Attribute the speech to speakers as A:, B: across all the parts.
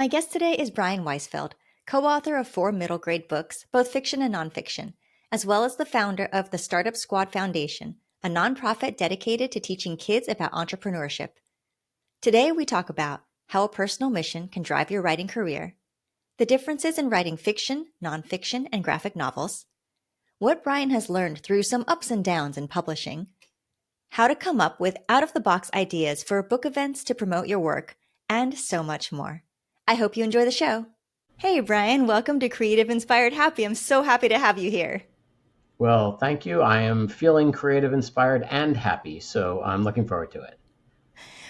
A: My guest today is Brian Weisfeld, co author of four middle grade books, both fiction and nonfiction, as well as the founder of the Startup Squad Foundation, a nonprofit dedicated to teaching kids about entrepreneurship. Today, we talk about how a personal mission can drive your writing career, the differences in writing fiction, nonfiction, and graphic novels, what Brian has learned through some ups and downs in publishing, how to come up with out of the box ideas for book events to promote your work, and so much more. I hope you enjoy the show. Hey, Brian, welcome to Creative Inspired Happy. I'm so happy to have you here.
B: Well, thank you. I am feeling creative, inspired, and happy, so I'm looking forward to it.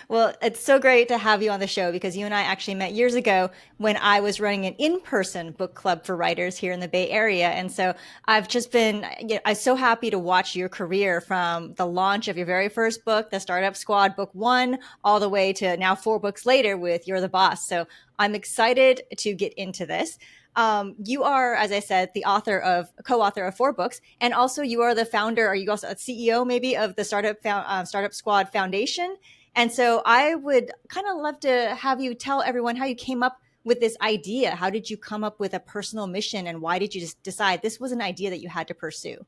A: Well, it's so great to have you on the show because you and I actually met years ago when I was running an in-person book club for writers here in the Bay Area. And so I've just been, I'm so happy to watch your career from the launch of your very first book, The Startup Squad, book one, all the way to now 4 books later with You're the Boss. So I'm excited to get into this. You are, as I said, the co-author of 4 books, and also you are the founder. Are you also a CEO maybe of the Startup Squad Foundation? And so I would kind of love to have you tell everyone how you came up with this idea. How did you come up with a personal mission, and why did you just decide this was an idea that you had to pursue?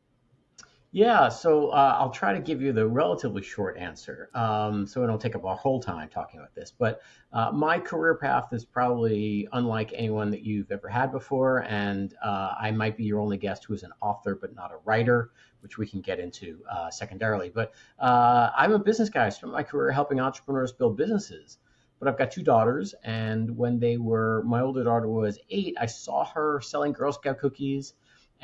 B: Yeah, so I'll try to give you the relatively short answer, so we don't take up our whole time talking about this. But my career path is probably unlike anyone that you've ever had before, and I might be your only guest who is an author but not a writer, which we can get into secondarily. But I'm a business guy. I spent my career helping entrepreneurs build businesses. But I've got 2 daughters, and when my older daughter was 8, I saw her selling Girl Scout cookies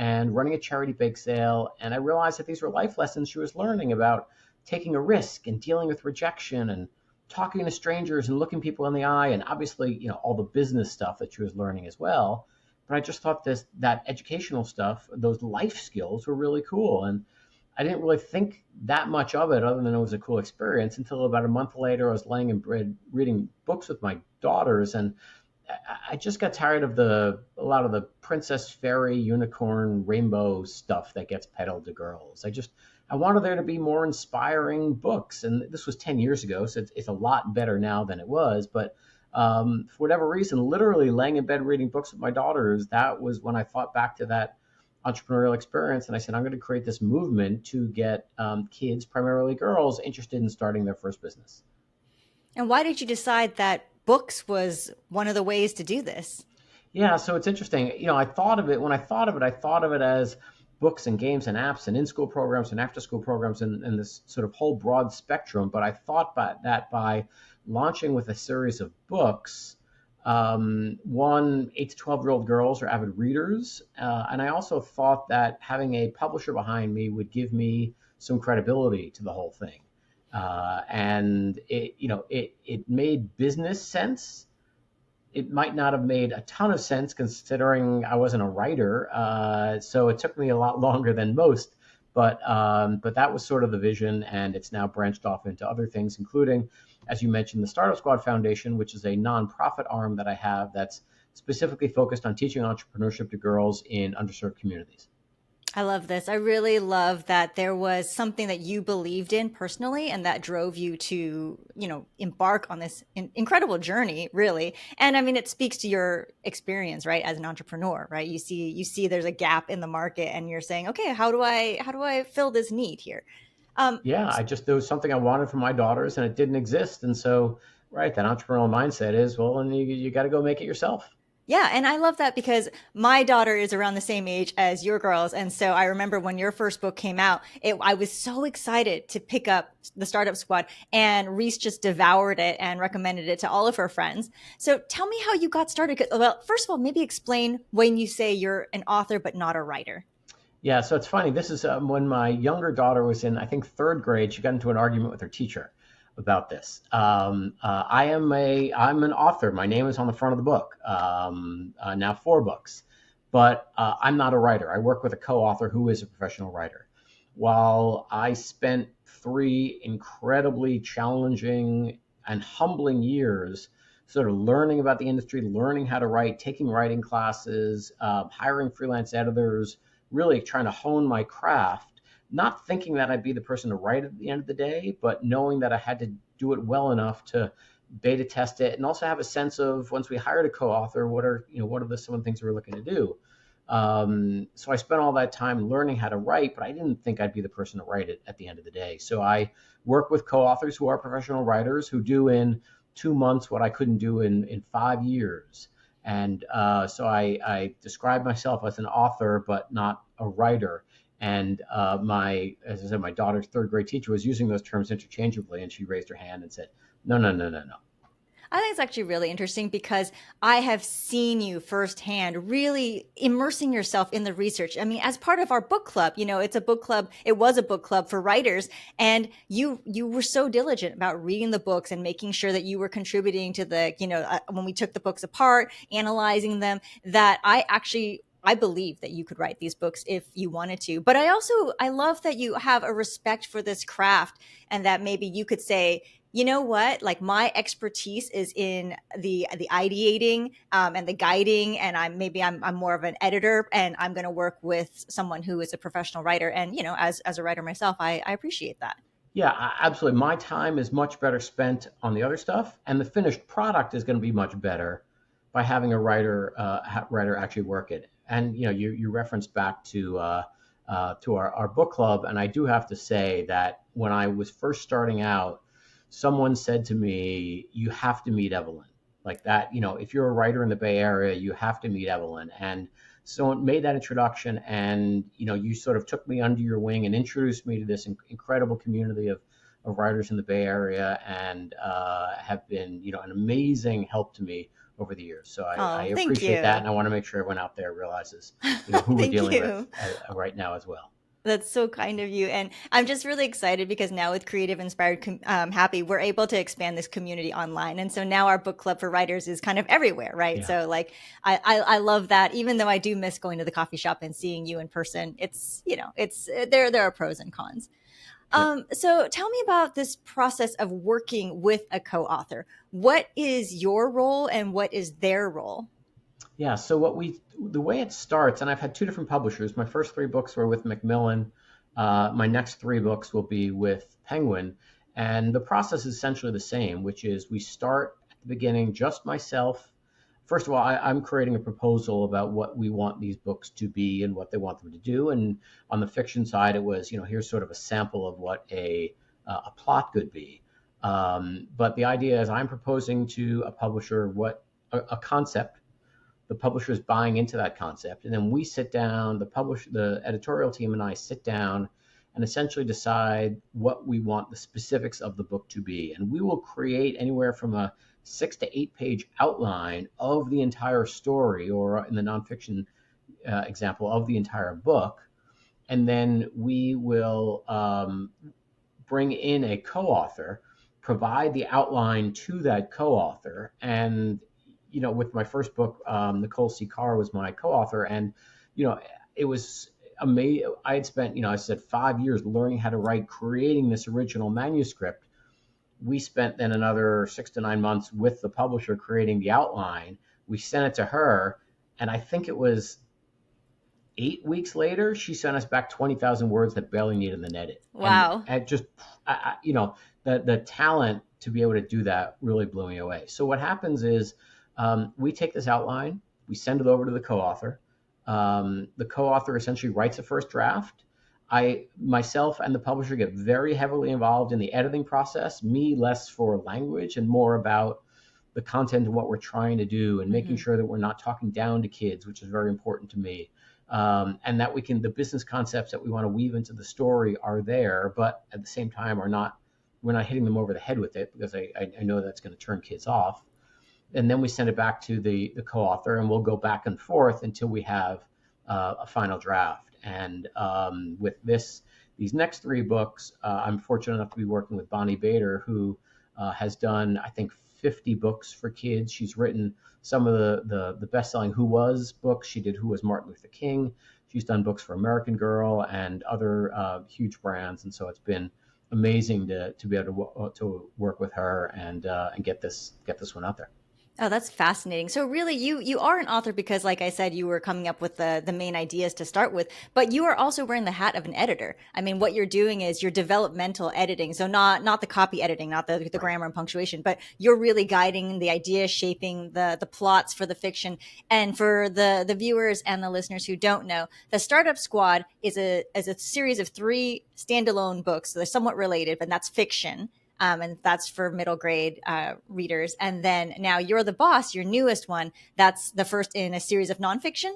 B: and running a charity bake sale. And I realized that these were life lessons she was learning about taking a risk and dealing with rejection and talking to strangers and looking people in the eye. And obviously, all the business stuff that she was learning as well. But I just thought that educational stuff, those life skills were really cool. And I didn't really think that much of it other than it was a cool experience until about a month later, I was laying in bed reading books with my daughters. And I just got tired of a lot of the princess, fairy, unicorn, rainbow stuff that gets peddled to girls. I wanted there to be more inspiring books, and this was 10 years ago, so it's a lot better now than it was. But for whatever reason, literally laying in bed reading books with my daughters, that was when I thought back to that entrepreneurial experience, and I said I'm going to create this movement to get kids, primarily girls, interested in starting their first business.
A: And why did you decide that books was one of the ways to do this?
B: Yeah, so it's interesting. I thought of it when I thought of it as books and games and apps and in-school programs and after-school programs and this sort of whole broad spectrum. But I thought by launching with a series of books, one, 8 to 12-year-old girls are avid readers. And I also thought that having a publisher behind me would give me some credibility to the whole thing. And it made business sense. It might not have made a ton of sense considering I wasn't a writer. So it took me a lot longer than most. But that was sort of the vision, and it's now branched off into other things, including, as you mentioned, the Startup Squad Foundation, which is a nonprofit arm that I have that's specifically focused on teaching entrepreneurship to girls in underserved communities.
A: I love this. I really love that there was something that you believed in personally and that drove you to, embark on this incredible journey, really. And I mean, it speaks to your experience, right? As an entrepreneur, right? You see there's a gap in the market and you're saying, okay, how do I fill this need here? Um,
B: Yeah, there was something I wanted for my daughters and it didn't exist. And so, right, that entrepreneurial mindset is, well, and you got to go make it yourself.
A: Yeah, and I love that because my daughter is around the same age as your girls. And so I remember when your first book came out, I was so excited to pick up the Startup Squad, and Reese just devoured it and recommended it to all of her friends. So tell me how you got started. Well, first of all, maybe explain when you say you're an author but not a writer.
B: Yeah, so it's funny. This is when my younger daughter was in, I think, third grade. She got into an argument with her teacher about this. I'm an author. My name is on the front of the book. Now 4 books, but I'm not a writer. I work with a co-author who is a professional writer. While I spent 3 incredibly challenging and humbling years sort of learning about the industry, learning how to write, taking writing classes, hiring freelance editors, really trying to hone my craft, not thinking that I'd be the person to write at the end of the day, but knowing that I had to do it well enough to beta test it, and also have a sense of, once we hired a co-author, what are some of the things we're looking to do. So I spent all that time learning how to write, but I didn't think I'd be the person to write it at the end of the day. So I work with co-authors who are professional writers who do in 2 months what I couldn't do in 5 years. And so I describe myself as an author, but not a writer. And as I said, my daughter's third grade teacher was using those terms interchangeably, and she raised her hand and said, "No, no, no, no, no."
A: I think it's actually really interesting because I have seen you firsthand really immersing yourself in the research. I mean, as part of our book club, it's a book club. It was a book club for writers, and you were so diligent about reading the books and making sure that you were contributing to when we took the books apart, analyzing them, that I believe that you could write these books if you wanted to. But I love that you have a respect for this craft, and that maybe you could say, you know what, like, my expertise is in the ideating, and the guiding, and I'm more of an editor, and I'm going to work with someone who is a professional writer. And as a writer myself, I appreciate that.
B: Yeah, absolutely. My time is much better spent on the other stuff, and the finished product is going to be much better by having a writer actually work it. And you referenced back to our book club, and I do have to say that when I was first starting out, someone said to me, "You have to meet Evelyn." Like that, if you're a writer in the Bay Area, you have to meet Evelyn. And so it made that introduction, and you sort of took me under your wing and introduced me to this incredible community of writers in the Bay Area, and have been an amazing help to me over the years. So I
A: Oh, thank
B: appreciate that,
A: you.
B: and I want to make sure everyone out there realizes who we're
A: Thank
B: dealing with
A: you.
B: right now as well.
A: That's so kind of you. And I'm just really excited because now with Creative Inspired Happy, we're able to expand this community online. And so now our book club for writers is kind of everywhere, right?
B: Yeah.
A: So like, I love that. Even though I do miss going to the coffee shop and seeing you in person, it's there are pros and cons.
B: Yep.
A: So tell me about this process of working with a co-author. What is your role and what is their role?
B: Yeah, so the way it starts, and I've had two different publishers. My first three books were with Macmillan. My next three books will be with Penguin, and the process is essentially the same, which is we start at the beginning, just myself. First of all, I'm creating a proposal about what we want these books to be and what they want them to do. And on the fiction side, it was, here's sort of a sample of what a plot could be. But the idea is I'm proposing to a publisher what a concept. The publisher is buying into that concept, and then we sit down, the editorial team and I sit down and essentially decide what we want the specifics of the book to be. And we will create anywhere from a 6 to 8 page outline of the entire story, or in the nonfiction example, of the entire book. And then we will bring in a co-author, provide the outline to that co-author. And with my first book, Nicole C. Carr was my co-author, and it was amazing. I had spent, I said, 5 years learning how to write, creating this original manuscript. We spent then another 6 to 9 months with the publisher creating the outline. We sent it to her, and I think it was 8 weeks later, she sent us back 20,000 words that barely needed the edit. And
A: Wow.
B: it just, the talent to be able to do that really blew me away. So what happens is, we take this outline, we send it over to the co-author. The co-author essentially writes a first draft. Myself and the publisher get very heavily involved in the editing process, me less for language and more about the content and what we're trying to do, and making
A: Mhm.
B: sure that we're not talking down to kids, which is very important to me. And that the business concepts that we want to weave into the story are there, but at the same time we're not hitting them over the head with it, because I know that's going to turn kids off. And then we send it back to the co-author, and we'll go back and forth until we have a final draft. And with these next three books, I'm fortunate enough to be working with Bonnie Bader, who has done, I think, 50 books for kids. She's written some of the best-selling Who Was books. She did Who Was Martin Luther King. She's done books for American Girl and other huge brands. And so it's been amazing to be able to work with her and get this one out there.
A: Oh, that's fascinating. So really you are an author because like I said, you were coming up with the main ideas to start with, but you are also wearing the hat of an editor. I mean, what you're doing is you're developmental editing. So not the copy editing, not the
B: Right.
A: grammar and punctuation, but you're really guiding the ideas, shaping the plots for the fiction. And for the viewers and the listeners who don't know, the Startup Squad is a series of three standalone books. So they're somewhat related, but that's fiction, and that's for middle grade readers. And then now You're the Boss, your newest one, that's the first in a series of nonfiction.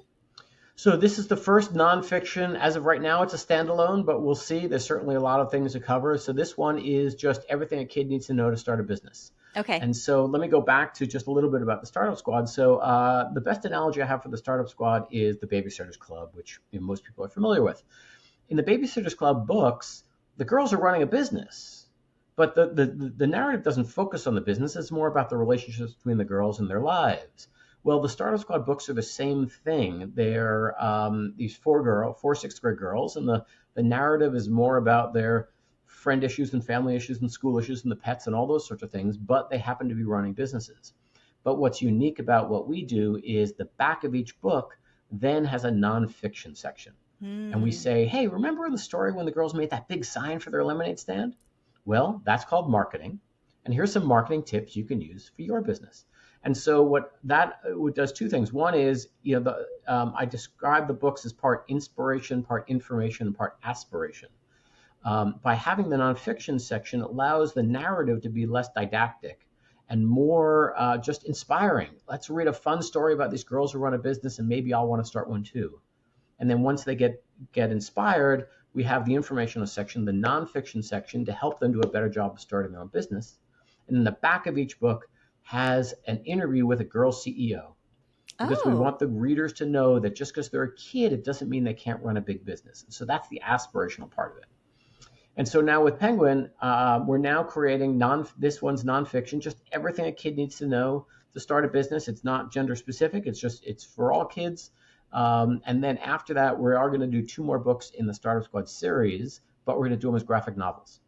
B: So this is the first nonfiction. As of right now, it's a standalone, but we'll see. There's certainly a lot of things to cover. So this one is just everything a kid needs to know to start a business.
A: Okay.
B: And so let me go back to just a little bit about the Startup Squad. So the best analogy I have for the Startup Squad is the Babysitters Club, which most people are familiar with. In the Babysitters Club books, the girls are running a business, but the narrative doesn't focus on the business. It's more about the relationships between the girls and their lives. Well, the Startup Squad books are the same thing. They're these four sixth grade girls, and the narrative is more about their friend issues and family issues and school issues and the pets and all those sorts of things, but they happen to be running businesses. But what's unique about what we do is the back of each book then has a nonfiction section. And we
A: Hmm.
B: say, hey, remember in the story when the girls made that big sign for their lemonade stand? Well, that's called marketing. And here's some marketing tips you can use for your business. And so what that does two things. One is, I describe the books as part inspiration, part information, and part aspiration. By having the nonfiction section, it allows the narrative to be less didactic and more just inspiring. Let's read a fun story about these girls who run a business, and maybe I'll want to start one too. And then once they get inspired, we have the informational section, the nonfiction section, to help them do a better job of starting their own business. And then the back of each book has an interview with a girl CEO, because we
A: Oh.
B: want the readers to know that just because they're a kid, it doesn't mean they can't run a big business. So that's the aspirational part of it. And so now with Penguin, we're now creating this one's nonfiction, just everything a kid needs to know to start a business. It's not gender specific. It's for all kids. And then after that, we are going to do two more books in the Startup Squad series, but we're going to do them as graphic novels.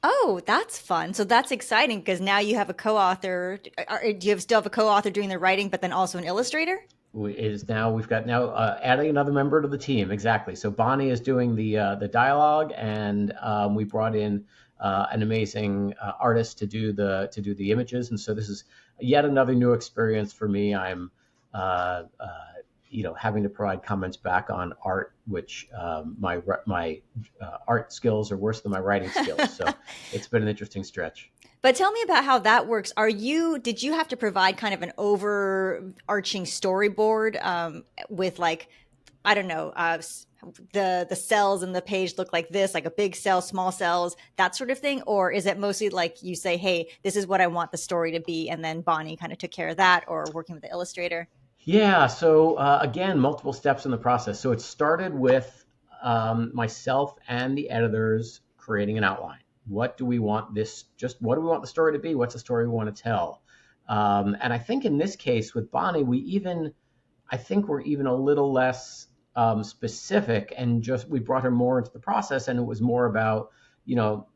A: Oh, that's fun. So that's exciting because now you have a co-author. Do you still have a co-author doing the writing, but then also an illustrator?
B: We've got now adding another member to the team. Exactly. So Bonnie is doing the dialogue, and we brought in an amazing artist to do the images. And so this is yet another new experience for me. I'm having to provide comments back on art, which my art skills are worse than my writing skills. So it's been an interesting stretch.
A: But tell me about how that works. Did you have to provide kind of an overarching storyboard with like, I don't know, the cells in the page look like this, like a big cell, small cells, that sort of thing? Or is it mostly like you say, hey, this is what I want the story to be, and then Bonnie kind of took care of that, or working with the illustrator?
B: Yeah, so again, multiple steps in the process. So it started with myself and the editors creating an outline. What do we want what do we want the story to be? What's the story we want to tell? And I think in this case with Bonnie, I think we're even a little less specific, and just we brought her more into the process, and it was more about, you know,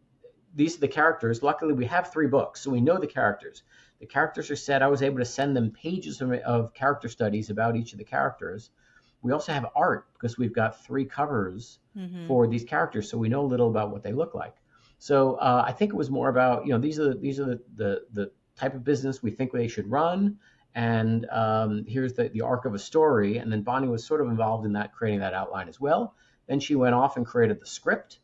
B: these are the characters. Luckily, we have three books, so we know the characters. The characters are set. I was able to send them pages of character studies about each of the characters. We also have art because we've got three covers
A: Hmm.
B: for these characters, so we know a little about what they look like. So I think it was more about, these are the type of business we think they should run, and here's the arc of a story. And then Bonnie was sort of involved in that, creating that outline as well. Then she went off and created the script.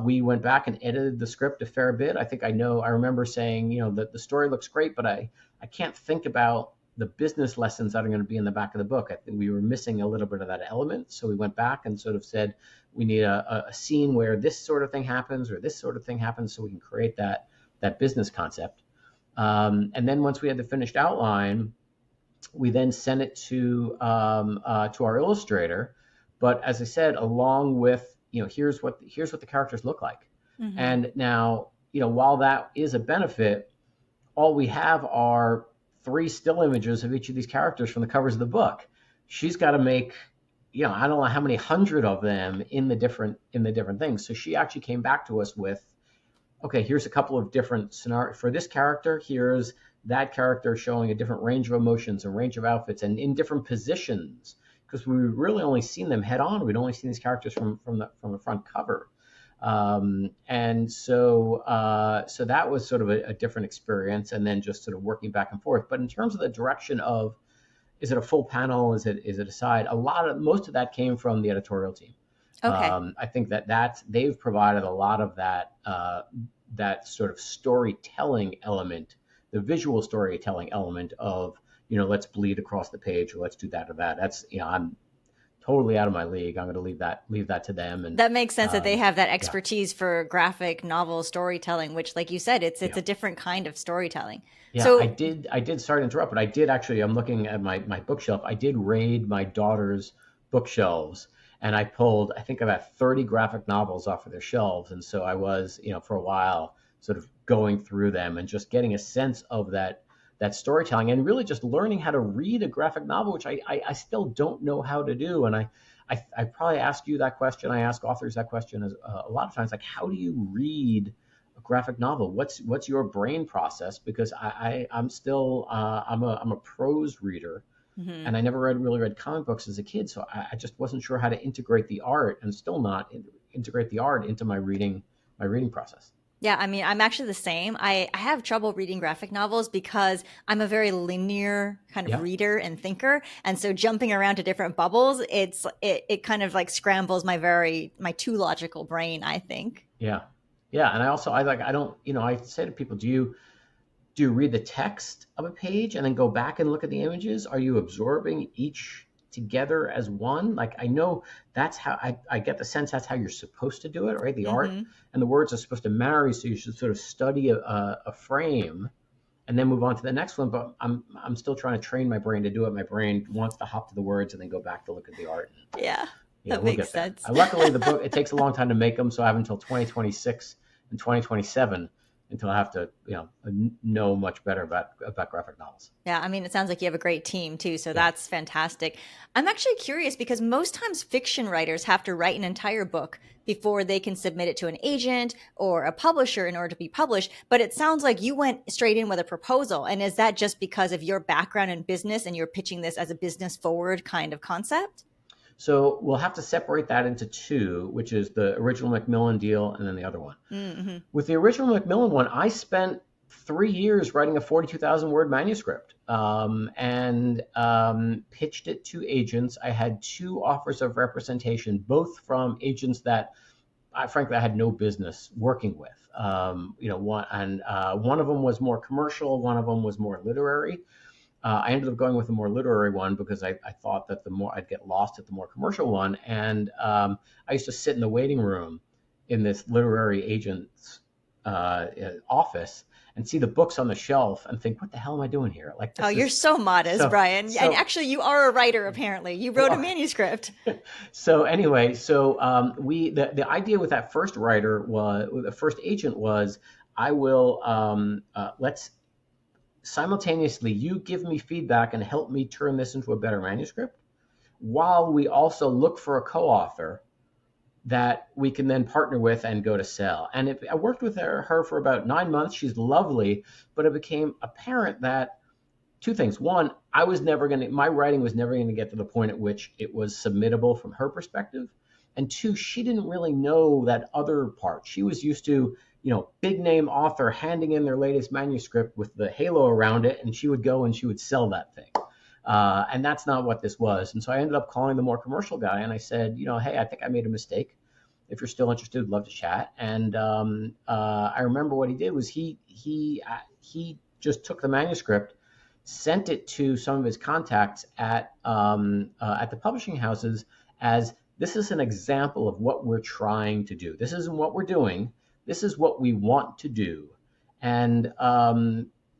B: We went back and edited the script a fair bit. I remember saying, that the story looks great, but I can't think about the business lessons that are going to be in the back of the book. I think we were missing a little bit of that element. So we went back and sort of said, we need a scene where this sort of thing happens or this sort of thing happens, so we can create that business concept. And then once we had the finished outline, we then sent it to our illustrator. But as I said, along with, here's what the characters look like.
A: Hmm.
B: And now, while that is a benefit, all we have are three still images of each of these characters from the covers of the book. She's got to make, I don't know how many hundred of them in the different things. So she actually came back to us with, okay, here's a couple of different scenarios for this character. Here's that character showing a different range of emotions and range of outfits and in different positions, because we really only seen them head on. We'd only seen these characters from the front cover. So that was sort of a different experience, and then just sort of working back and forth. But in terms of the direction of, is it a full panel? Is it a side? Most of that came from the editorial team.
A: Okay.
B: I think they've provided a lot of that sort of storytelling element, the visual storytelling element of, let's bleed across the page, or let's do that or that. That's, I'm totally out of my league. I'm going to leave that to them. And
A: That makes sense that they have that
B: yeah,
A: expertise for graphic novel storytelling, which, like you said, it's
B: yeah.
A: a different kind of storytelling.
B: Yeah, I
A: So,
B: did. I did. Sorry to interrupt, but I did actually. I'm looking at my bookshelf. I did raid my daughter's bookshelves, and I pulled, I think, about 30 graphic novels off of their shelves. And so I was, for a while, sort of going through them and just getting a sense of that storytelling, and really just learning how to read a graphic novel, which I still don't know how to do. And I probably ask you that question. I ask authors that question a lot of times, like, how do you read a graphic novel? What's your brain process? Because I'm still I'm a prose reader,
A: mhm.
B: and I never really read comic books as a kid, so I just wasn't sure how to integrate the art, and still not integrate the art into my reading process.
A: Yeah, I mean, I'm actually the same. I have trouble reading graphic novels because I'm a very linear kind of
B: Yeah,
A: reader and thinker. And so jumping around to different bubbles, it kind of like scrambles my too logical brain, I think.
B: yeah, yeah. And I don't, I say to people, do you read the text of a page and then go back and look at the images? Are you absorbing each together as one? Like, I know that's how I get the sense that's how you're supposed to do it, right? The art
A: Hmm.
B: and the words are supposed to marry, so you should sort of study a frame and then move on to the next one. But I'm still trying to train my brain to do it. My brain wants to hop to the words and then go back to look at the art.
A: Yeah,
B: Yeah,
A: that
B: we'll
A: makes
B: get there.
A: sense.
B: Luckily, the book, it takes a long time to make them, so I have until 2026 and 2027 until I have to, know much better about graphic novels.
A: Yeah, I mean, it sounds like you have a great team too, so
B: Yeah.
A: that's fantastic. I'm actually curious because most times fiction writers have to write an entire book before they can submit it to an agent or a publisher in order to be published. But it sounds like you went straight in with a proposal. And is that just because of your background in business and you're pitching this as a business forward kind of concept?
B: So we'll have to separate that into two, which is the original Macmillan deal and then the other one.
A: Mm-hmm.
B: With the original Macmillan one, I spent 3 years writing a 42,000 word manuscript, and pitched it to agents. I had two offers of representation, both from agents that frankly I had no business working with. One of them was more commercial, one of them was more literary. I ended up going with the more literary one because I thought that the more I'd get lost at the more commercial one. And I used to sit in the waiting room in this literary agent's office and see the books on the shelf and think, what the hell am I doing here? Like,
A: Oh,
B: this
A: you're
B: is
A: so modest,
B: so,
A: Brian. And
B: so,
A: actually, you are a writer, apparently. You wrote a
B: well,
A: manuscript.
B: so anyway, the idea with that first writer was, the first agent was, I will, let's simultaneously, you give me feedback and help me turn this into a better manuscript, while we also look for a co-author that we can then partner with and go to sell. And I worked with her for about 9 months. She's lovely, but it became apparent that two things. One, my writing was never going to get to the point at which it was submittable from her perspective. And two, she didn't really know that other part. She was used to, big name author handing in their latest manuscript with the halo around it, and she would go and she would sell that thing. And that's not what this was. And so I ended up calling the more commercial guy, and I said, hey, I think I made a mistake. If you're still interested, I'd love to chat. And I remember what he did was he just took the manuscript, sent it to some of his contacts at the publishing houses as, this is an example of what we're trying to do. This isn't what we're doing. This is what we want to do. And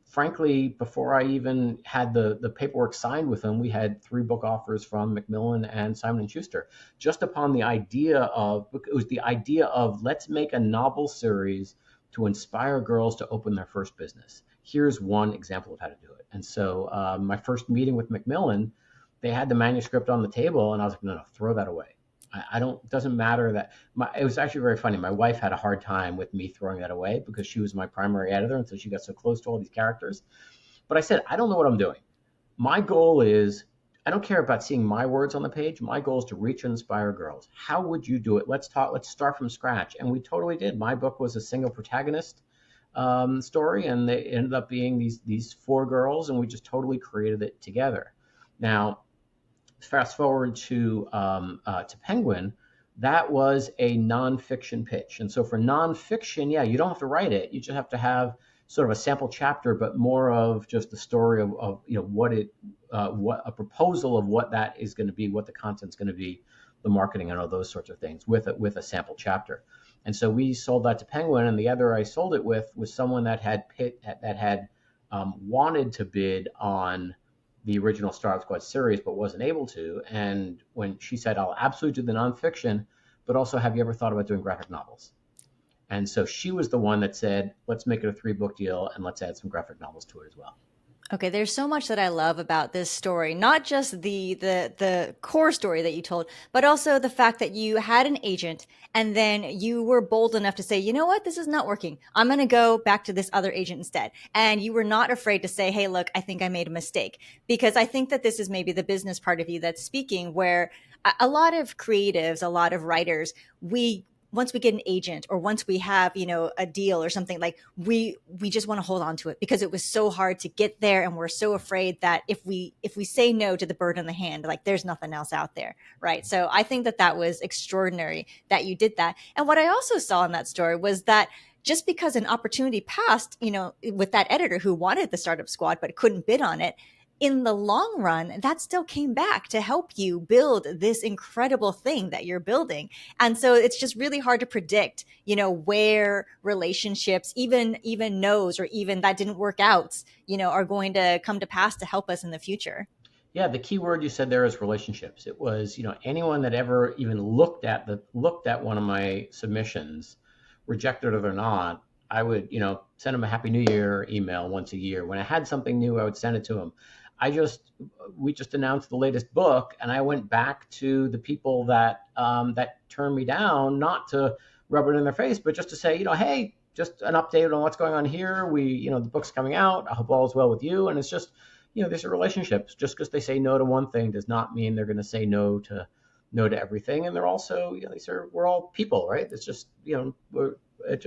B: frankly, before I even had the paperwork signed with them, we had 3 book offers from Macmillan and Simon and Schuster, just upon the idea of, let's make a novel series to inspire girls to open their first business. Here's one example of how to do it. And so my first meeting with Macmillan, they had the manuscript on the table, and I was like, no, throw that away. It doesn't matter that it was actually very funny. My wife had a hard time with me throwing that away because she was my primary editor, and so she got so close to all these characters. But I said, I don't know what I'm doing. My goal is, I don't care about seeing my words on the page. My goal is to reach and inspire girls. How would you do it? Let's talk. Let's start from scratch. And we totally did. My book was a single protagonist story, and they ended up being these four girls, and we just totally created it together. Now, fast forward to Penguin, that was a nonfiction pitch. And so for nonfiction, yeah, you don't have to write it. You just have to have sort of a sample chapter, but more of just the story of what a proposal of what that is going to be, what the content's going to be, the marketing and all those sorts of things with a sample chapter. And so we sold that to Penguin, and the other I sold it with was someone that had wanted to bid on the original Startup Squad series, but wasn't able to. And when she said, I'll absolutely do the nonfiction, but also, have you ever thought about doing graphic novels? And so she was the one that said, let's make it a 3-book deal and let's add some graphic novels to it as well.
A: Okay, there's so much that I love about this story, not just the core story that you told, but also the fact that you had an agent and then you were bold enough to say, you know what, this is not working. I'm going to go back to this other agent instead. And you were not afraid to say, hey, look, I think I made a mistake. Because I think that this is maybe the business part of you that's speaking, where a lot of creatives, a lot of writers, we once we get an agent or once we have, a deal or something, like we just want to hold on to it because it was so hard to get there. And we're so afraid that if we say no to the bird in the hand, like there's nothing else out there. Right. So I think that was extraordinary that you did that. And what I also saw in that story was that just because an opportunity passed, with that editor who wanted the Startup Squad, but couldn't bid on it, in the long run, that still came back to help you build this incredible thing that you're building. And so it's just really hard to predict, where relationships, even no's or even that didn't work out, are going to come to pass to help us in the future.
B: Yeah, the key word you said there is relationships. It was, anyone that ever even looked at one of my submissions, rejected it or not, I would, send them a Happy New Year email once a year. When I had something new, I would send it to them. We just announced the latest book, and I went back to the people that turned me down, not to rub it in their face, but just to say, hey, just an update on what's going on here. The book's coming out. I hope all is well with you. And it's just, these are relationships. Just because they say no to one thing does not mean they're going to say no to everything. And they're also, we're all people, right? It's just, it's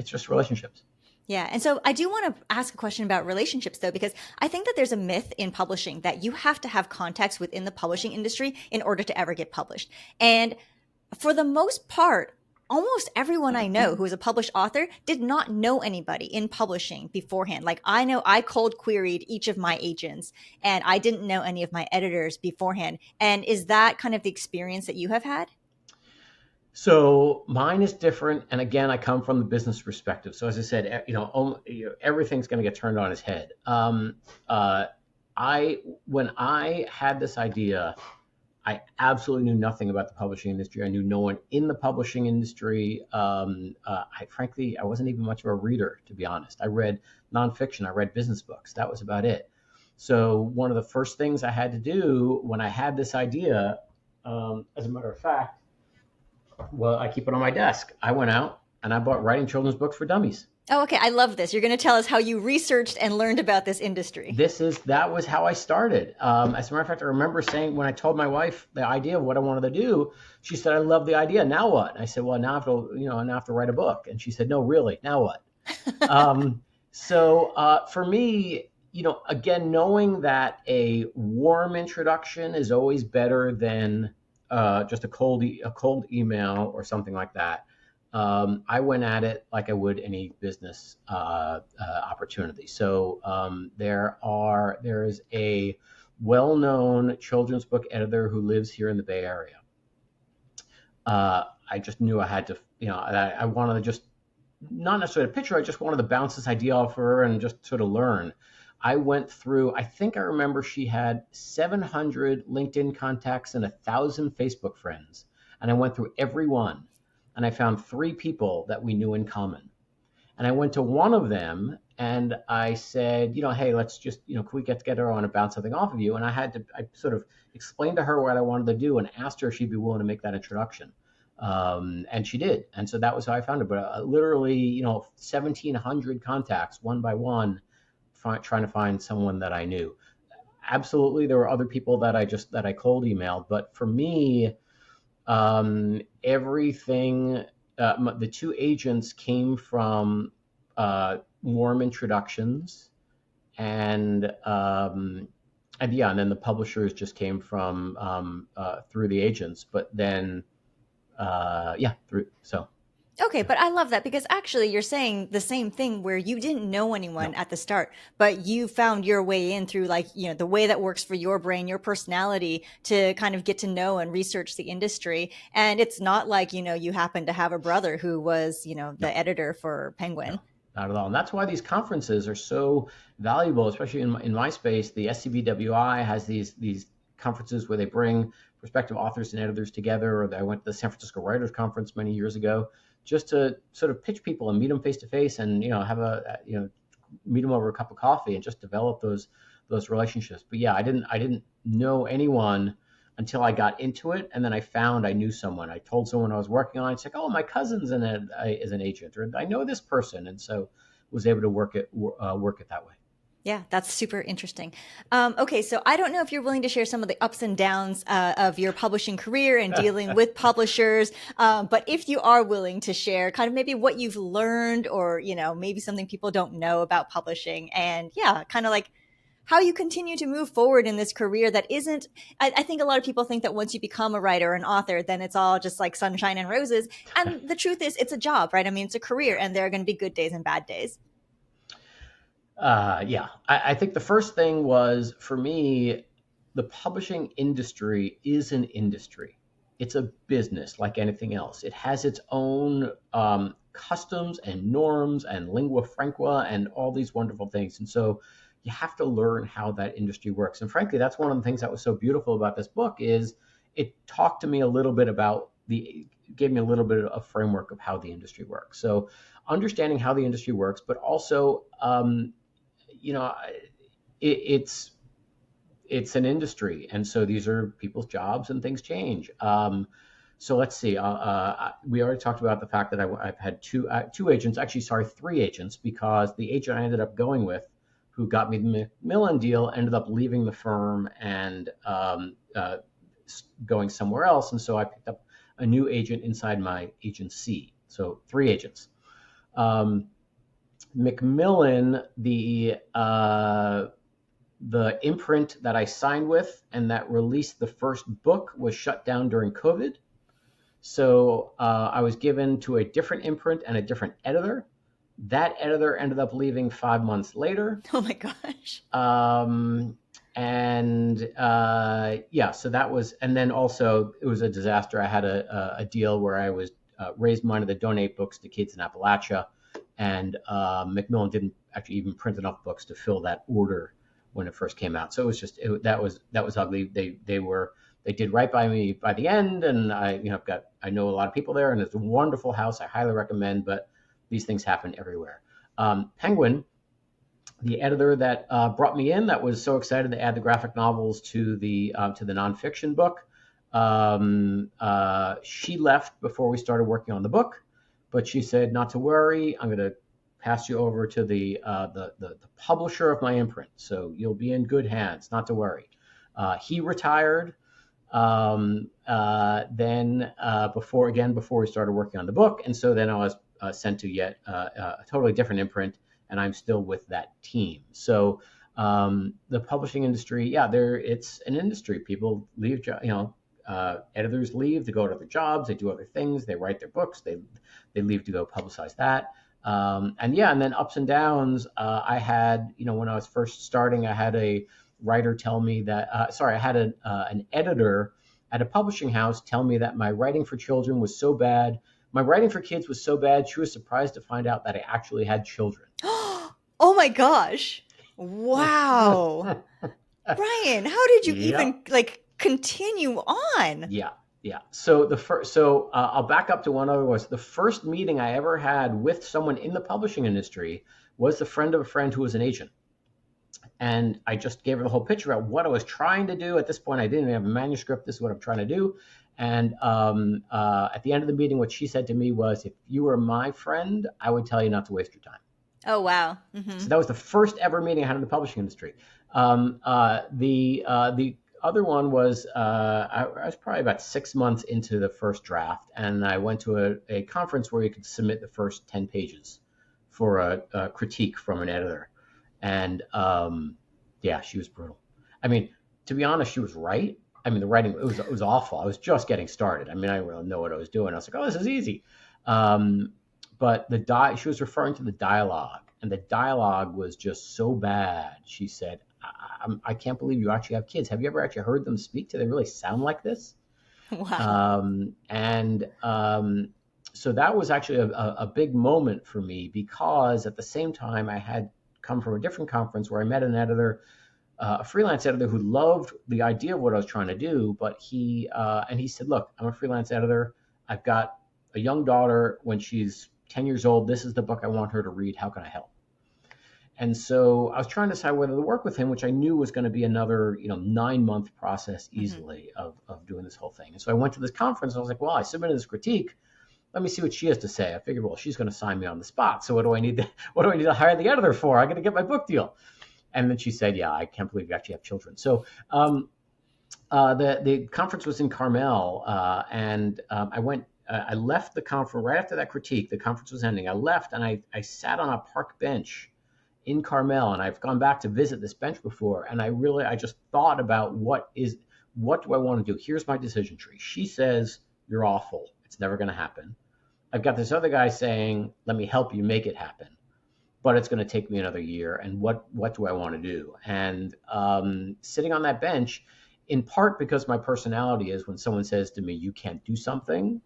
B: just relationships.
A: Yeah. And so I do want to ask a question about relationships, though, because I think that there's a myth in publishing that you have to have contacts within the publishing industry in order to ever get published. And for the most part, almost everyone I know who is a published author did not know anybody in publishing beforehand. Like I know I cold queried each of my agents and I didn't know any of my editors beforehand. And is that kind of the experience that you have had?
B: So mine is different, and again, I come from the business perspective. So as I said, everything's going to get turned on its head. When I had this idea, I absolutely knew nothing about the publishing industry. I knew no one in the publishing industry. Frankly, I wasn't even much of a reader, to be honest. I read nonfiction. I read business books. That was about it. So one of the first things I had to do when I had this idea, as a matter of fact, well, I keep it on my desk. I went out and I bought Writing Children's Books for Dummies.
A: Oh, okay. I love this. You're going to tell us how you researched and learned about this industry.
B: That was how I started. As a matter of fact, I remember saying when I told my wife the idea of what I wanted to do, she said, "I love the idea. Now what?" And I said, "Well, now I have to write a book." And she said, "No, really, now what?" For me, again, knowing that a warm introduction is always better than just a cold email or something like that. I went at it like I would any business opportunity. So there is a well-known children's book editor who lives here in the Bay Area. I just knew I had to, I wanted to just not necessarily a picture. I just wanted to bounce this idea off her and just sort of learn. I went through, I think I remember she had 700 LinkedIn contacts and 1,000 Facebook friends. And I went through every one and I found 3 people that we knew in common. And I went to one of them and I said, hey, let's just, can we get together? I want to bounce something off of you. And I sort of explained to her what I wanted to do and asked her if she'd be willing to make that introduction. And she did. And so that was how I found it. But literally, 1,700 contacts one by one, trying to find someone that I knew. Absolutely, there were other people that I cold emailed, but for me, everything, the two agents came from warm introductions, and yeah, and then the publishers just came from through the agents. But then yeah, through so
A: Okay,
B: yeah,
A: but I love that because actually you're saying the same thing where you didn't know
B: no.
A: anyone at the start, but you found your way in through like, the way that works for your brain, your personality to kind of get to know and research the industry. And it's not like, you happen to have a brother who was,
B: No,
A: the editor for
B: no,
A: Penguin.
B: not at all. And that's why these conferences are so valuable, especially in my space. The SCBWI has these conferences where they bring prospective authors and editors together. Or I went to the San Francisco Writers Conference many years ago just to sort of pitch people and meet them face to face, and have a meet them over a cup of coffee and just develop those relationships. But yeah, I didn't know anyone until I got into it, and then I knew someone. I told someone I was working on. It's like, oh, my cousin's is an agent, or I know this person, and so was able to work it that way.
A: Yeah, that's super interesting. Okay, so I don't know if you're willing to share some of the ups and downs of your publishing career and dealing with publishers, but if you are willing to share kind of maybe what you've learned or, maybe something people don't know about publishing and yeah, kind of like how you continue to move forward in this career that isn't, I think a lot of people think that once you become a writer or an author, then it's all just like sunshine and roses. And the truth is, it's a job, right? I mean, it's a career and there are going to be good days and bad days.
B: Yeah, I think the first thing was for me, the publishing industry is an industry. It's a business like anything else. It has its own customs and norms and lingua franca and all these wonderful things. And so you have to learn how that industry works. And frankly, that's one of the things that was so beautiful about this book is it talked to me a little bit about gave me a little bit of a framework of how the industry works. So understanding how the industry works, but also you know, it's an industry, and so these are people's jobs, and things change. So let's see. We already talked about the fact that I've had two agents, actually, sorry, three agents, because the agent I ended up going with, who got me the Macmillan deal, ended up leaving the firm and going somewhere else, and so I picked up a new agent inside my agency. So three agents. Macmillan, the imprint that I signed with and that released the first book was shut down during COVID. So I was given to a different imprint and a different editor. That editor ended up leaving 5 months later.
A: Oh my gosh.
B: And yeah, so that was, and then also it was a disaster. I had a deal where I was raised money to donate books to kids in Appalachia, and Macmillan didn't actually even print enough books to fill that order when it first came out. So it was just that was ugly. They did right by me by the end, and I know a lot of people there, and it's a wonderful house. I highly recommend, but these things happen everywhere. Penguin, the editor that brought me in, that was so excited to add the graphic novels to the nonfiction book. She left before we started working on the book, but she said not to worry. I'm going to pass you over to the publisher of my imprint, so you'll be in good hands. Not to worry. He retired. Then before we started working on the book, and so then I was sent to yet a totally different imprint, and I'm still with that team. So the publishing industry, yeah, it's an industry. People leave, editors leave to go to other jobs. They do other things. They write their books. They leave to go publicize that. And yeah, and then ups and downs. I had, when I was first starting, I had a writer tell me that, I had an editor at a publishing house tell me that my writing for children was so bad. My writing for kids was so bad, she was surprised to find out that I actually had children.
A: Oh my gosh. Wow. Brian, how did you
B: Yeah.
A: even continue on?
B: Yeah. Yeah. So I'll back up to one other was the first meeting I ever had with someone in the publishing industry was the friend of a friend who was an agent. And I just gave her the whole picture about what I was trying to do. At this point, I didn't even have a manuscript. This is what I'm trying to do. And at the end of the meeting, what she said to me was, if you were my friend, I would tell you not to waste your time.
A: Oh, wow.
B: So that was the first ever meeting I had in the publishing industry. The other one was I was probably about 6 months into the first draft, and I went to a conference where you could submit the first 10 pages for a critique from an editor, and yeah, she was brutal. I mean, to be honest, she was right. I mean, the writing it was awful. I was just getting started. I mean, I didn't really know what I was doing. I was like, oh, this is easy. Um, but she was referring to the dialogue, and the dialogue was just so bad. She said, I can't believe you actually have kids. Have you ever actually heard them speak? Do they really sound like this?
A: Wow.
B: And so that was actually a big moment for me, because at the same time I had come from a different conference where I met an editor, a freelance editor who loved the idea of what I was trying to do, but he said, "Look, I'm a freelance editor. I've got a young daughter. When she's 10 years old, this is the book I want her to read. How can I help?" And so I was trying to decide whether to work with him, which I knew was going to be another, 9 month process
A: Hmm.
B: easily of doing this whole thing. And so I went to this conference and I was like, well, I submitted this critique. Let me see what she has to say. I figured, well, she's going to sign me on the spot. So what do I need to, what do I need to hire the editor for? I got to get my book deal. And then she said, yeah, I can't believe you actually have children. So the conference was in Carmel, and I went. I left the conference right after that critique. The conference was ending. I left and I sat on a park bench in Carmel, and I've gone back to visit this bench before, and I just thought about what do I want to do? Here's my decision tree. She says you're awful. It's never going to happen. I've got this other guy saying, let me help you make it happen, but it's going to take me another year. And what do I want to do? And sitting on that bench, in part because my personality is, when someone says to me, you can't do something,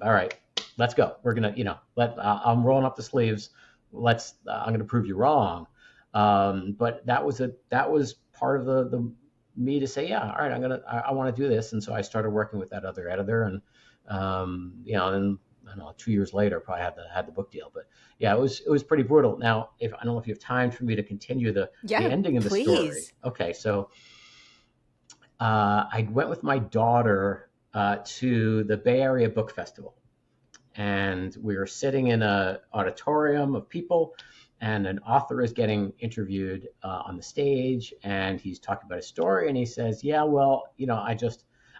B: all right, let's go. We're gonna, I'm rolling up the sleeves. I'm gonna prove you wrong. But that was part of the me to say, yeah, all right, I want to do this. And so I started working with that other editor, and and I don't know, 2 years later, probably had the book deal. But yeah, it was pretty brutal. Now, if I don't know if you have time for me to continue the
A: Yeah,
B: ending of the story.
A: please.
B: Okay, so I went with my daughter to the Bay Area Book Festival, and we were sitting in an auditorium of people, and an author is getting interviewed on the stage, and he's talking about his story, and he says, yeah, well,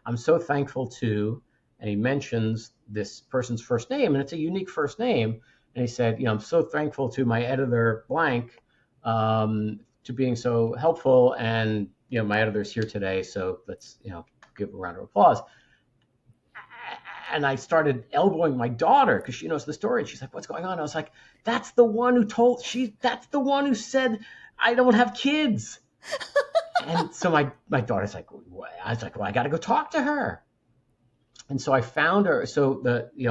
B: I'm so thankful to, and he mentions this person's first name, and it's a unique first name, and he said, I'm so thankful to my editor blank, to being so helpful, and my editor's here today, so let's give a round of applause. And I started elbowing my daughter because she knows the story. And she's like, what's going on? I was like, that's the one who said, I don't have kids. And so my daughter's like, what? I was like, well, I got to go talk to her. And so I found her. So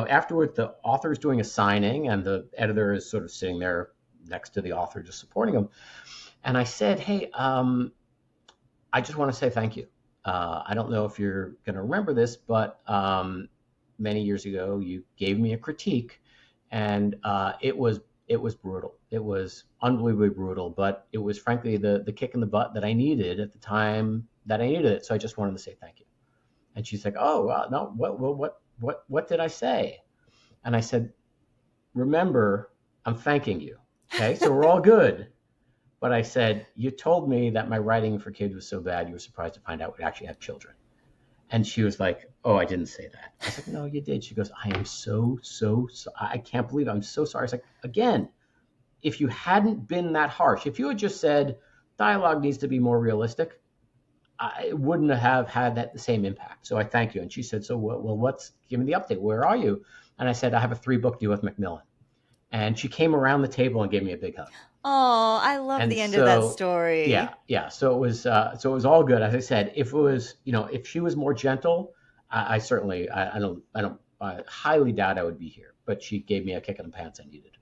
B: afterward, the author is doing a signing, and the editor is sort of sitting there next to the author, just supporting him. And I said, hey, I just want to say thank you. I don't know if you're going to remember this, but many years ago, you gave me a critique, and it was brutal. It was unbelievably brutal, but it was frankly the kick in the butt that I needed at the time that I needed it. So I just wanted to say thank you. And she's like, oh, no, what did I say? And I said, remember, I'm thanking you. Okay, so we're all good. But I said, you told me that my writing for kids was so bad, you were surprised to find out we actually have children. And she was like, oh, I didn't say that. I was like, no, you did. She goes, I am so, I can't believe it. I'm so sorry. It's like, again, if you hadn't been that harsh, if you had just said dialogue needs to be more realistic, I wouldn't have had that the same impact. So I thank you. And she said, so give me the update. Where are you? And I said, I have a 3-book deal with Macmillan. And she came around the table and gave me a big hug.
A: Oh, I love
B: And
A: the end of that
B: so,
A: story.
B: yeah. So it was all good. As I said, if it was, if she was more gentle, I certainly, I highly doubt I would be here. But she gave me a kick in the pants I needed.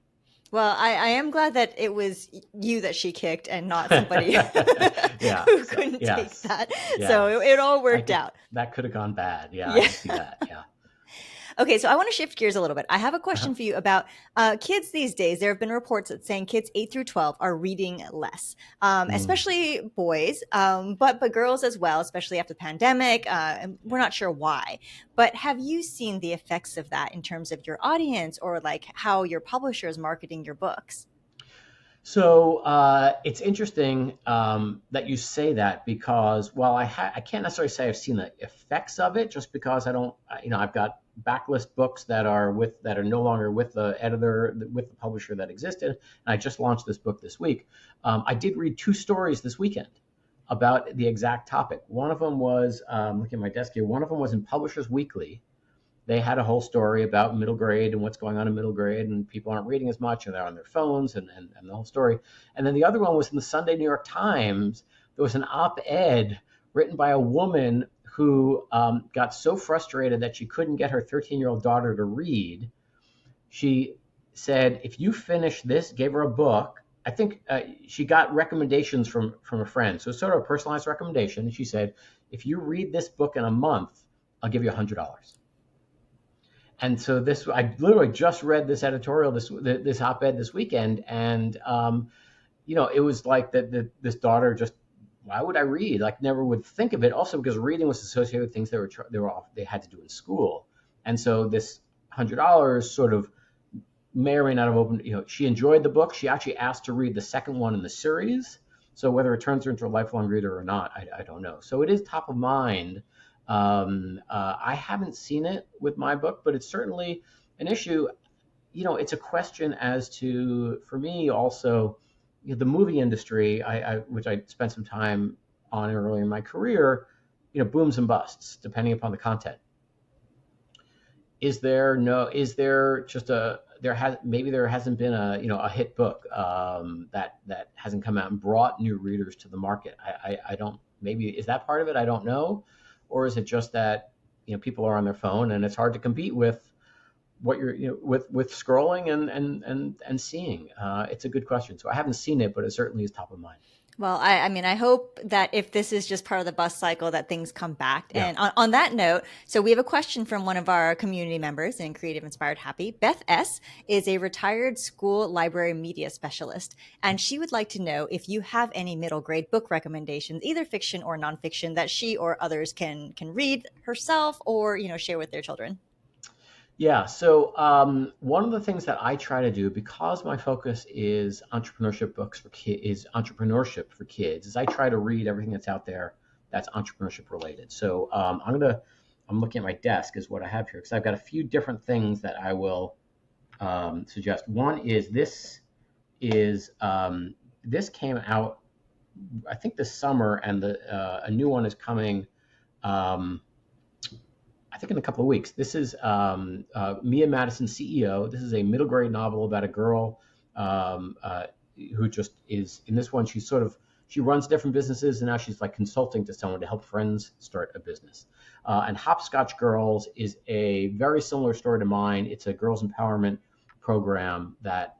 A: Well, I am glad that it was you that she kicked and not somebody
B: Yeah.
A: who
B: So
A: couldn't take
B: yes,
A: that. So
B: yes.
A: it all
B: I
A: worked
B: could.
A: out.
B: That could have gone bad. Yeah, I
A: Yeah.
B: can see that. Yeah.
A: Okay, so I want to shift gears a little bit. I have a
B: Uh-huh.
A: question for you about kids these days. There have been reports that saying kids 8 through 12 are reading less,
B: Mm.
A: especially boys, but girls as well, especially after the pandemic. And we're not sure why. But have you seen the effects of that in terms of your audience or like how your publisher is marketing your books?
B: So it's interesting that you say that because while I can't necessarily say I've seen the effects of it, just because I don't, I've got backlist books that are no longer with the editor, with the publisher that existed, and I just launched this book this week. I did read two stories this weekend about the exact topic. One of them was looking at my desk here. One of them was in Publishers Weekly. They had a whole story about middle grade and what's going on in middle grade, and people aren't reading as much and they're on their phones, and the whole story. And then the other one was in the Sunday New York Times. There was an op-ed written by a woman who got so frustrated that she couldn't get her 13-year-old daughter to read. She said, if you finish this, gave her a book. I think she got recommendations from a friend. So sort of a personalized recommendation. She said, if you read this book in a month, I'll give you $100. And so this, I literally just read this editorial, this op-ed this weekend, and it was like that. This daughter just, why would I read? Like, never would think of it. Also, because reading was associated with things they had to do in school, and so this $100 sort of may or may not have opened. She enjoyed the book. She actually asked to read the second one in the series. So whether it turns her into a lifelong reader or not, I don't know. So it is top of mind. I haven't seen it with my book, but it's certainly an issue. It's a question as to, for me also, the movie industry, which I spent some time on early in my career, booms and busts depending upon the content. Is there just maybe there hasn't been a hit book that hasn't come out and brought new readers to the market. I don't, maybe is that part of it? I don't know. Or is it just that people are on their phone and it's hard to compete with what you're with scrolling and seeing? It's a good question. So I haven't seen it, but it certainly is top of mind.
A: Well, I mean, I hope that if this is just part of the bus cycle, that things come back.
B: Yeah.
A: And on that note, so we have a question from one of our community members in Creative Inspired Happy. Beth S. is a retired school library media specialist, and she would like to know if you have any middle grade book recommendations, either fiction or nonfiction, that she or others can read herself or share with their children.
B: Yeah. So one of the things that I try to do, because my focus is entrepreneurship for kids, is I try to read everything that's out there that's entrepreneurship related. So I'm looking at my desk is what I have here because I've got a few different things that I will suggest. One is this came out I think this summer, and a new one is coming. I think in a couple of weeks. This is Mia Madison, CEO. This is a middle grade novel about a girl who just is in this one. She runs different businesses, and now she's like consulting to someone to help friends start a business. And Hopscotch Girls is a very similar story to mine. It's a girls empowerment program that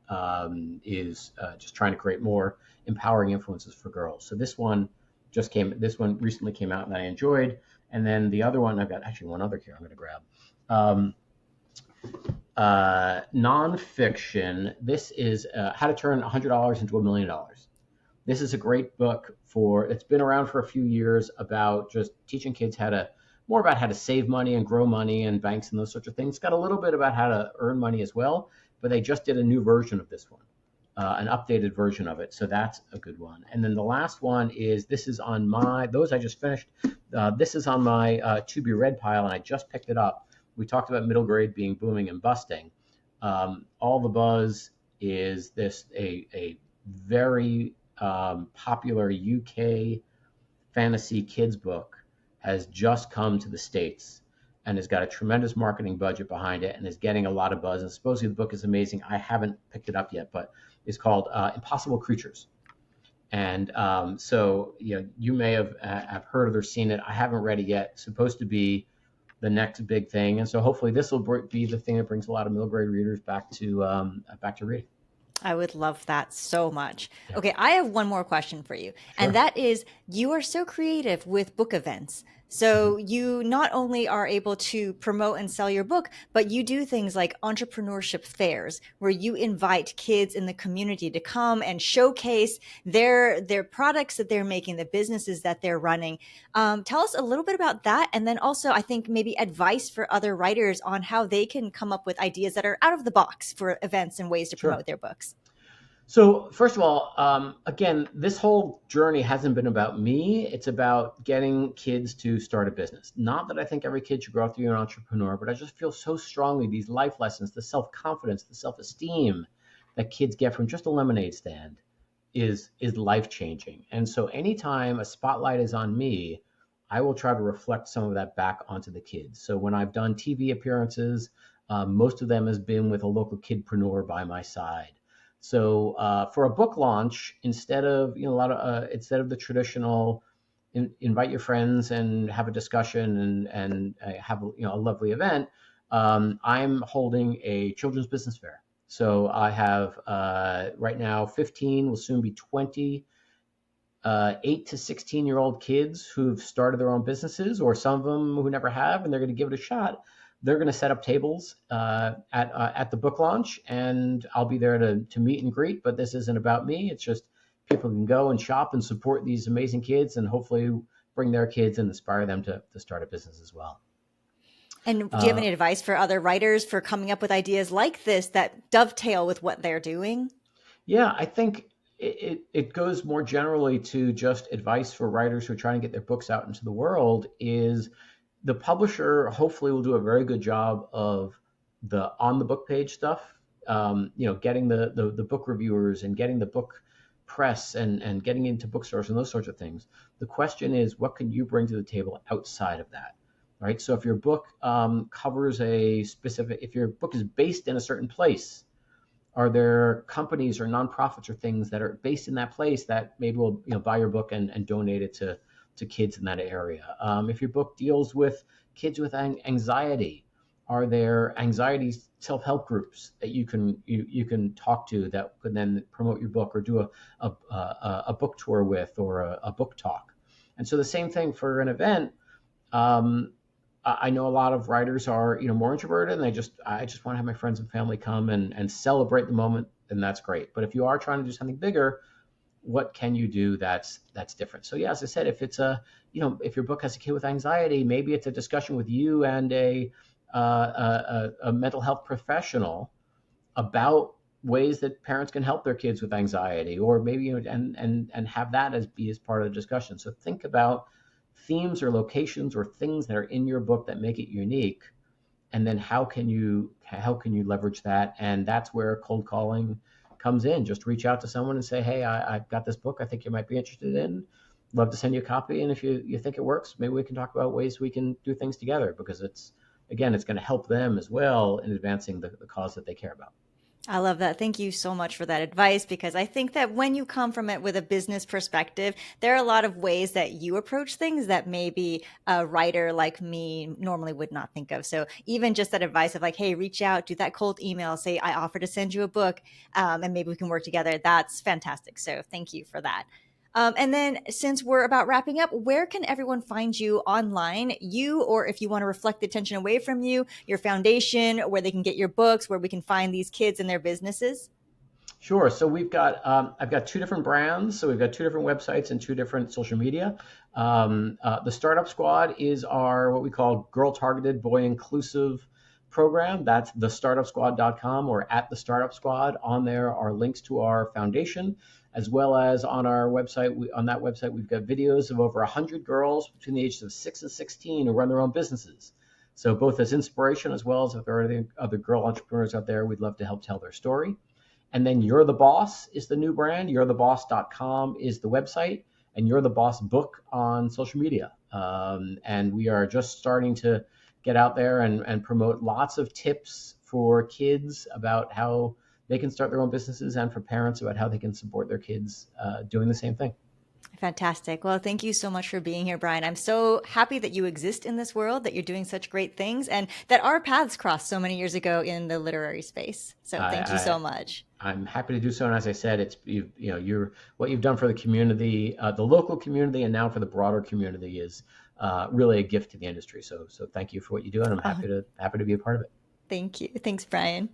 B: is just trying to create more empowering influences for girls. So this one recently came out, and I enjoyed. And then the other one, I've got actually one other here I'm going to grab. Nonfiction. This is How to Turn $100 into $1 million. This is a great book it's been around for a few years about just teaching kids more about how to save money and grow money and banks and those sorts of things. It's got a little bit about how to earn money as well, but they just did a new version of this one. An updated version of it. So that's a good one. And then the last one is, this is on those I just finished. This is on my to be read pile, and I just picked it up. We talked about middle grade being booming and busting. All the Buzz is a very popular UK fantasy kids book, has just come to the States and has got a tremendous marketing budget behind it and is getting a lot of buzz. And supposedly the book is amazing. I haven't picked it up yet, but it's called Impossible Creatures. And so you may have heard or seen it. I haven't read it yet. It's supposed to be the next big thing. And so hopefully this will be the thing that brings a lot of middle grade readers back to reading.
A: I would love that so much.
B: Yeah.
A: Okay, I have one more question for you.
B: Sure.
A: And that is, you are so creative with book events. So you not only are able to promote and sell your book, but you do things like entrepreneurship fairs where you invite kids in the community to come and showcase their products that they're making, the businesses that they're running. Tell us a little bit about that. And then also, I think maybe advice for other writers on how they can come up with ideas that are out of the box for events and ways to promote their books.
B: So, first of all, again, this whole journey hasn't been about me. It's about getting kids to start a business. Not that I think every kid should grow up to be an entrepreneur, but I just feel so strongly these life lessons, the self confidence, the self esteem that kids get from just a lemonade stand is life changing. And so, anytime a spotlight is on me, I will try to reflect some of that back onto the kids. So, when I've done TV appearances, most of them has been with a local kidpreneur by my side. So for a book launch, instead of instead of the traditional invite your friends and have a discussion and have a lovely event, I'm holding a children's business fair. So I have right now 15, will soon be 20 8 to 16-year-old kids who've started their own businesses, or some of them who never have, and they're going to give it a shot. They're going to set up tables at the book launch, and I'll be there to meet and greet. But this isn't about me. It's just people can go and shop and support these amazing kids, and hopefully bring their kids and inspire them to start a business as well.
A: And do you have any advice for other writers for coming up with ideas like this that dovetail with what they're doing?
B: Yeah, I think it goes more generally to just advice for writers who are trying to get their books out into the world. Is the publisher hopefully will do a very good job of the on the book page stuff, getting the book reviewers and getting the book press and getting into bookstores and those sorts of things. The question is, what can you bring to the table outside of that? Right. So if your book covers if your book is based in a certain place, are there companies or nonprofits or things that are based in that place that maybe will buy your book and donate it to kids in that area? If your book deals with kids with anxiety, are there anxiety self-help groups that you can talk to that could then promote your book or do a book tour with, or a book talk? And so the same thing for an event. I know a lot of writers are, more introverted, and I just want to have my friends and family come and celebrate the moment, and that's great. But if you are trying to do something bigger, what can you do that's different? So yeah, as I said, if it's if your book has a kid with anxiety, maybe it's a discussion with you and a mental health professional about ways that parents can help their kids with anxiety, or maybe and have that be as part of the discussion. So think about themes or locations or things that are in your book that make it unique, and then how can you leverage that? And that's where cold calling comes in. Just reach out to someone and say, hey, I've got this book I think you might be interested in, love to send you a copy, and if you think it works, maybe we can talk about ways we can do things together, because it's going to help them as well in advancing the cause that they care about.
A: I love that. Thank you so much for that advice, because I think that when you come from it with a business perspective, there are a lot of ways that you approach things that maybe a writer like me normally would not think of. So even just that advice of like, hey, reach out, do that cold email, say, I offer to send you a book, and maybe we can work together. That's fantastic. So thank you for that. And then since we're about wrapping up, where can everyone find you online? You, or if you want to reflect the attention away from you, your foundation, where they can get your books, where we can find these kids and their businesses?
B: Sure. So I've got two different brands. So we've got two different websites and two different social media. The Startup Squad is our what we call girl targeted, boy inclusive program. That's thestartupsquad.com, or at the Startup Squad. On there are links to our foundation, as well as on our website. On that website, we've got videos of over 100 girls between the ages of 6 and 16 who run their own businesses. So both as inspiration, as well as if there are any other girl entrepreneurs out there, we'd love to help tell their story. And then You're the Boss is the new brand. You'retheboss.com is the website, and You're the Boss book on social media. And we are just starting to get out there and promote lots of tips for kids about how they can start their own businesses, and for parents about how they can support their kids doing the same thing.
A: Fantastic. Well, thank you so much for being here, Brian. I'm so happy that you exist in this world, that you're doing such great things, and that our paths crossed so many years ago in the literary space. So thank you so much.
B: I'm happy to do so. And as I said, it's you're what you've done for the community, the local community, and now for the broader community is really a gift to the industry. So thank you for what you do, and I'm happy to be a part of it.
A: Thank you. Thanks, Brian.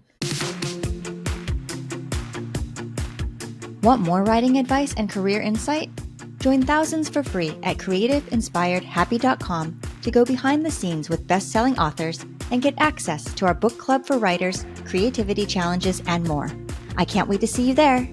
C: Want more writing advice and career insight? Join thousands for free at creativeinspiredhappy.com to go behind the scenes with best-selling authors and get access to our book club for writers, creativity challenges, and more. I can't wait to see you there.